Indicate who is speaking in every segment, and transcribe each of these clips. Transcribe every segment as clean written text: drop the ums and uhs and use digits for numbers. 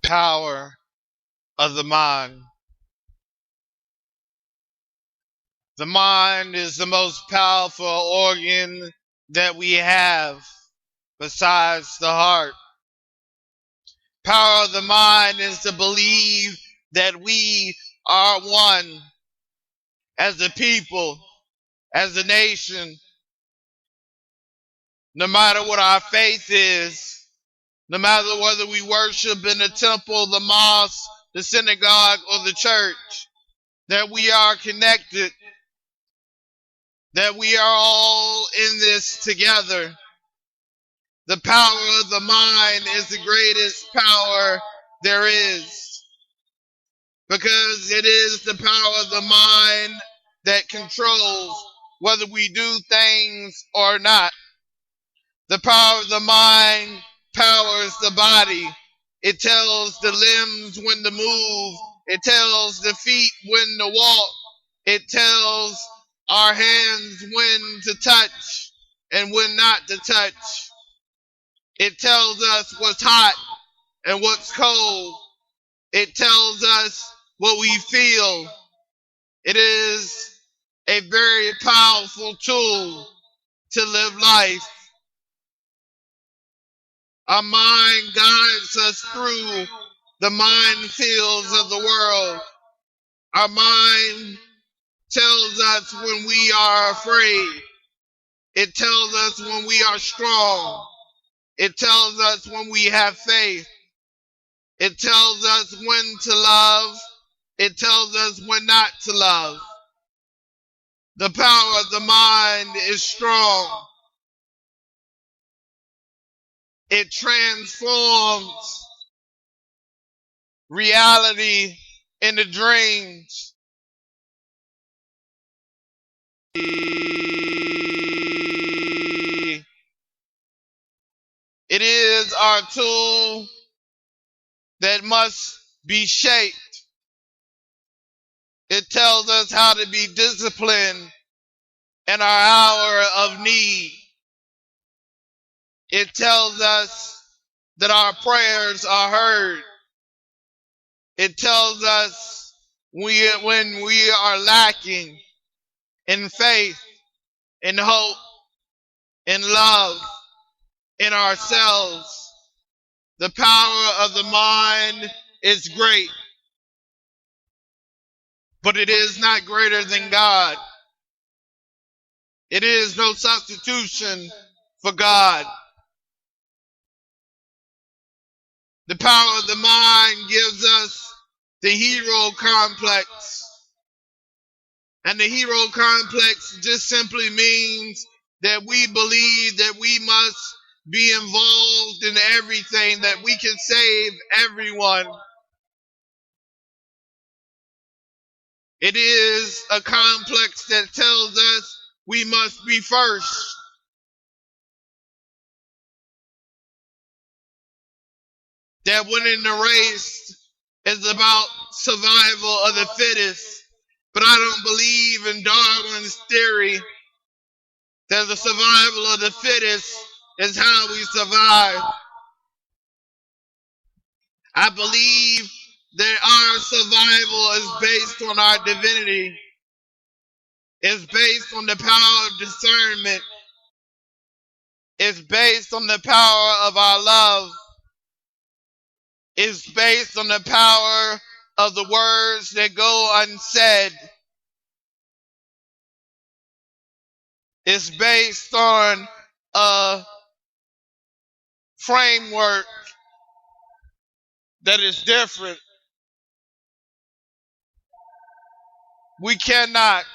Speaker 1: Power of the mind. The mind is the most powerful organ that we have besides the heart. Power of the mind is to believe that we are one as a people, as a nation, no matter what our faith is, no matter whether we worship in the temple, the mosque, the synagogue, or the church, that we are connected, that we are all in this together. The power of the mind is the greatest power there is, because it is the power of the mind that controls whether we do things or not. The power of the mind powers the body. It tells the limbs when to move. It tells the feet when to walk. It tells our hands when to touch and when not to touch. It tells us what's hot and what's cold. It tells us what we feel. It is a very powerful tool to live life. Our mind guides us through the minefields of the world. Our mind tells us when we are afraid. It tells us when we are strong. It tells us when we have faith. It tells us when to love. It tells us when not to love. The power of the mind is strong. It transforms reality into dreams. It is our tool that must be shaped. It tells us how to be disciplined in our hour of need. It tells us that our prayers are heard. It tells us when we are lacking in faith, in hope, in love, in ourselves. The power of the mind is great, but it is not greater than God. It is no substitution for God. The power of the mind gives us the hero complex. And the hero complex just simply means that we believe that we must be involved in everything, that we can save everyone. It is a complex that tells us we must be first. That winning the race is about survival of the fittest. But I don't believe in Darwin's theory that the survival of the fittest is how we survive. I believe that our survival is based on our divinity. It's based on the power of discernment. It's based on the power of our love. It's based on the power of the words that go unsaid. It's based on a framework that is different. We cannot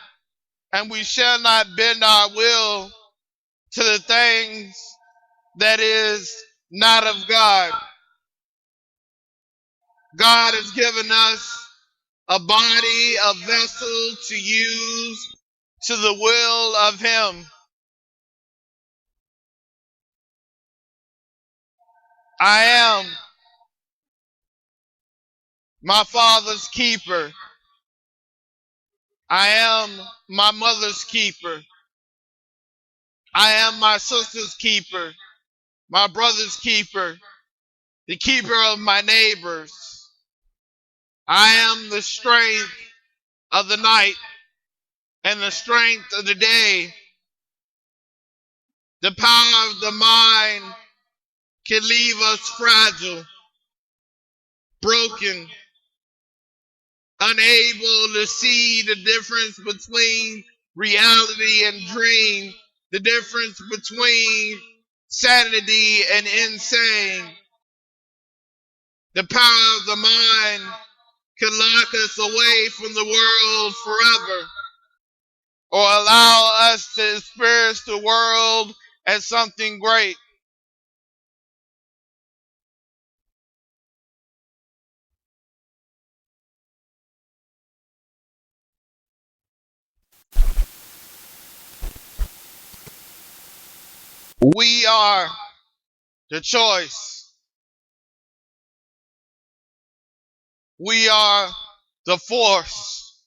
Speaker 1: and we shall not bend our will to the things that is not of God. God has given us a body, a vessel to use to the will of Him. I am my father's keeper. I am my mother's keeper. I am my sister's keeper, my brother's keeper. the keeper of my neighbors. I am the strength of the night and the strength of the day. The power of the mind can leave us fragile, broken, unable to see the difference between reality and dream, the difference between sanity and insane. The power of the mind can lock us away from the world forever, or allow us to experience the world as something great. We are the choice. We are the force.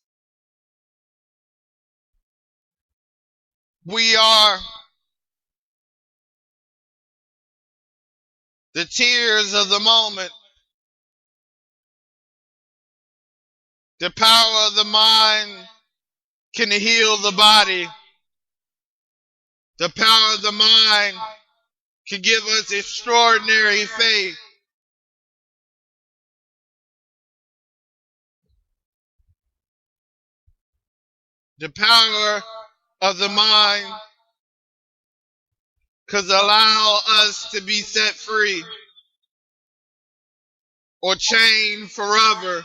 Speaker 1: We are the tears of the moment. The power of the mind can heal the body. The power of the mind can give us extraordinary faith. The power of the mind could allow us to be set free or chained forever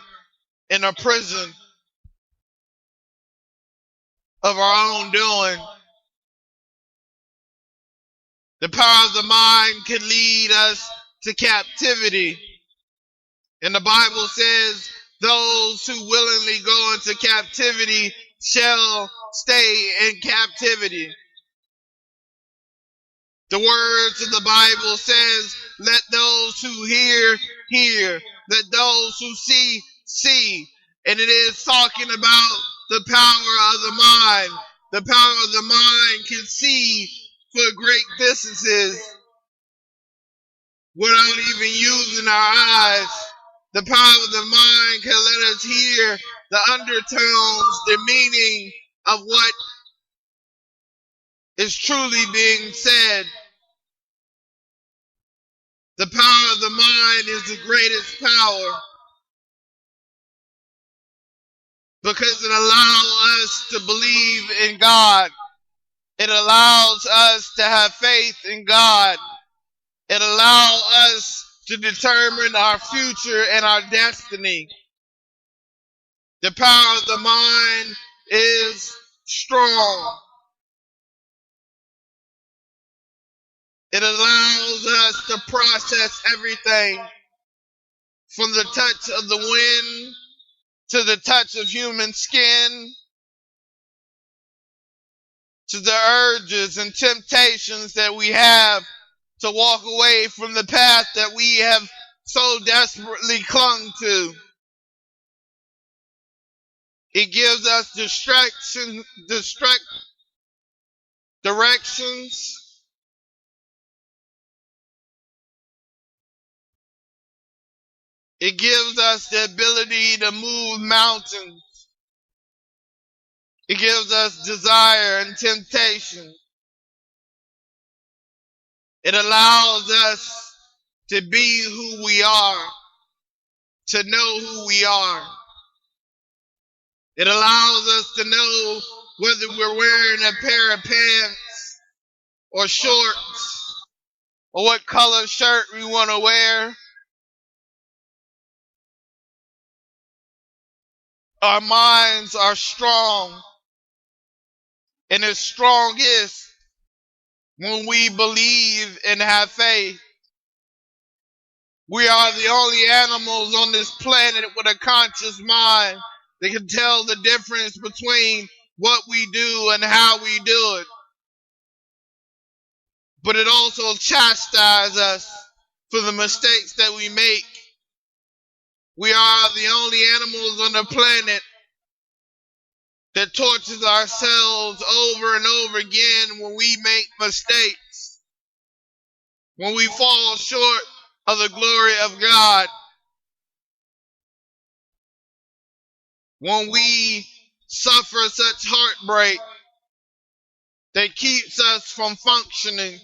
Speaker 1: in a prison of our own doing. The power of the mind can lead us to captivity. And the Bible says, those who willingly go into captivity shall stay in captivity. The words of the Bible says, let those who hear, hear. Let those who see, see. And it is talking about the power of the mind. The power of the mind can see for great distances without even using our eyes. The power of the mind can let us hear the undertones, the meaning of what is truly being said. The power of the mind is the greatest power because it allows us to believe in God. It allows us to have faith in God. It allows us to determine our future and our destiny. The power of the mind is strong. It allows us to process everything from the touch of the wind to the touch of human skin to the urges and temptations that we have to walk away from the path that we have so desperately clung to. It gives us directions. It gives us the ability to move mountains. It gives us desire and temptation. It allows us to be who we are, to know who we are. It allows us to know whether we're wearing a pair of pants or shorts or what color shirt we want to wear. Our minds are strong, and it's strongest when we believe and have faith. We are the only animals on this planet with a conscious mind that can tell the difference between what we do and how we do it. But it also chastises us for the mistakes that we make. We are the only animals on the planet that tortures ourselves over and over again when we make mistakes, when we fall short of the glory of God. When we suffer such heartbreak that keeps us from functioning,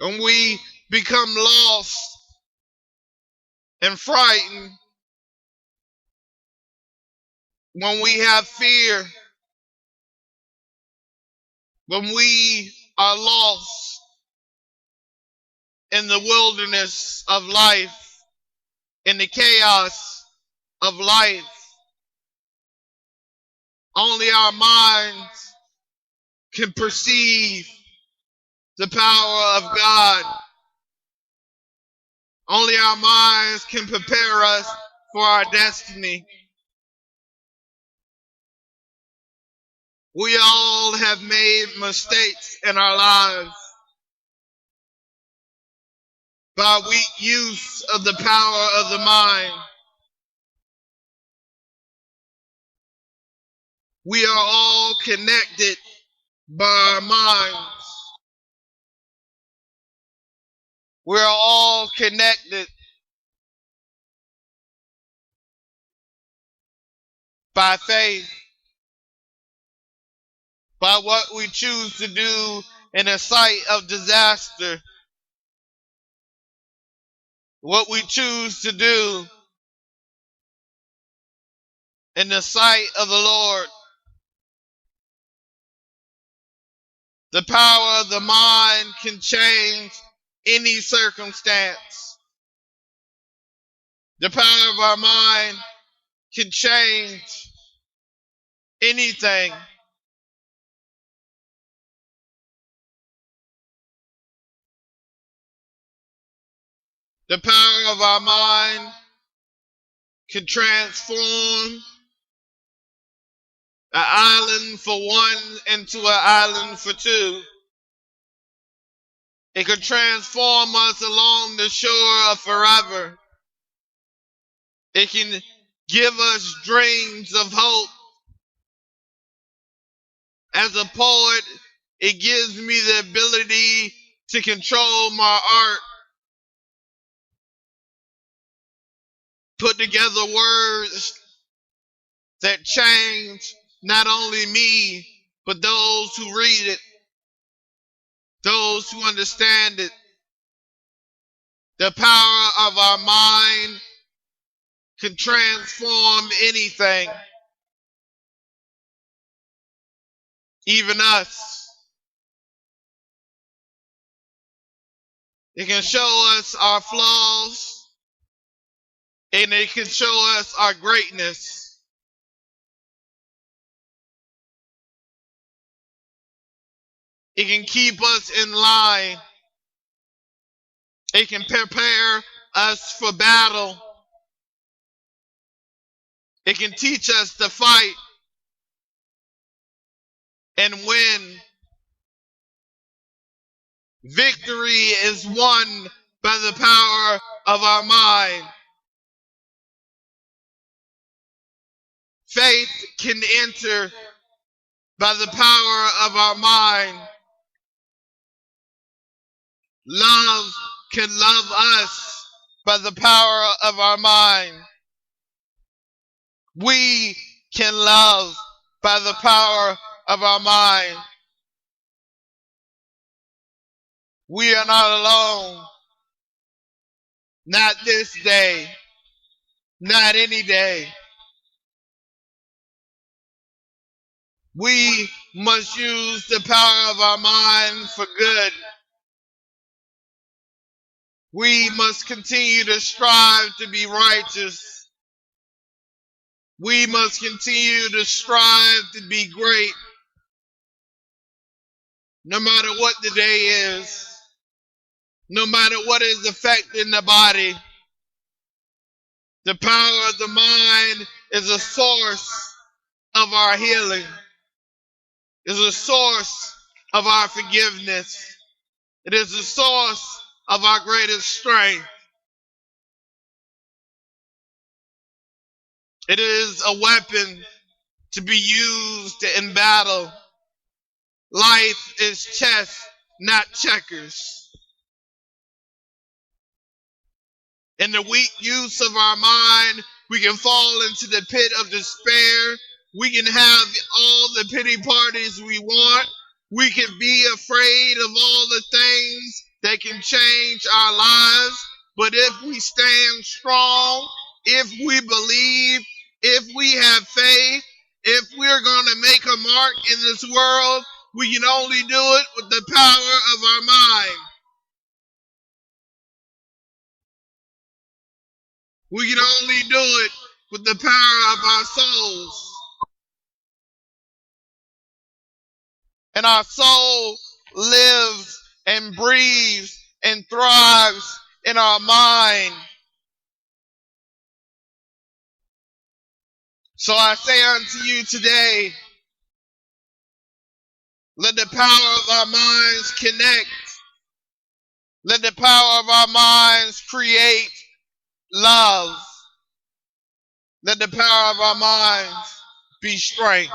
Speaker 1: when we become lost and frightened, when we have fear, when we are lost in the wilderness of life, in the chaos of life, only our minds can perceive the power of God. Only our minds can prepare us for our destiny. We all have made mistakes in our lives by weak use of the power of the mind. We are all connected by our minds. We're all connected by faith, by what we choose to do in a sight of disaster, what we choose to do in the sight of the Lord. The power of the mind can change any circumstance. The power of our mind can change anything. The power of our mind can transform an island for one into an island for two. It can transform us along the shore of forever. It can give us dreams of hope. As a poet, it gives me the ability to control my art, put together words that change not only me, but those who read it, those who understand it. The power of our mind can transform anything, even us. It can show us our flaws, and it can show us our greatness. It can keep us in line. It can prepare us for battle. It can teach us to fight and win. Victory is won by the power of our mind. Faith can enter by the power of our mind. Love can love us by the power of our mind. We can love by the power of our mind. We are not alone. Not this day. Not any day. We must use the power of our mind for good. We must continue to strive to be righteous. We must continue to strive to be great. No matter what the day is, no matter what is affecting the body, the power of the mind is a source of our healing, is a source of our forgiveness. It is the source of our greatest strength. It is a weapon to be used in battle. Life is chess, not checkers. In the weak use of our mind, we can fall into the pit of despair. We can have all the pity parties we want. We can be afraid of all the things that can change our lives. But if we stand strong, if we believe, if we have faith, if we're going to make a mark in this world, we can only do it with the power of our mind. We can only do it with the power of our souls. And our soul lives and breathes and thrives in our mind. So I say unto you today, let the power of our minds connect. Let the power of our minds create love. Let the power of our minds be strength.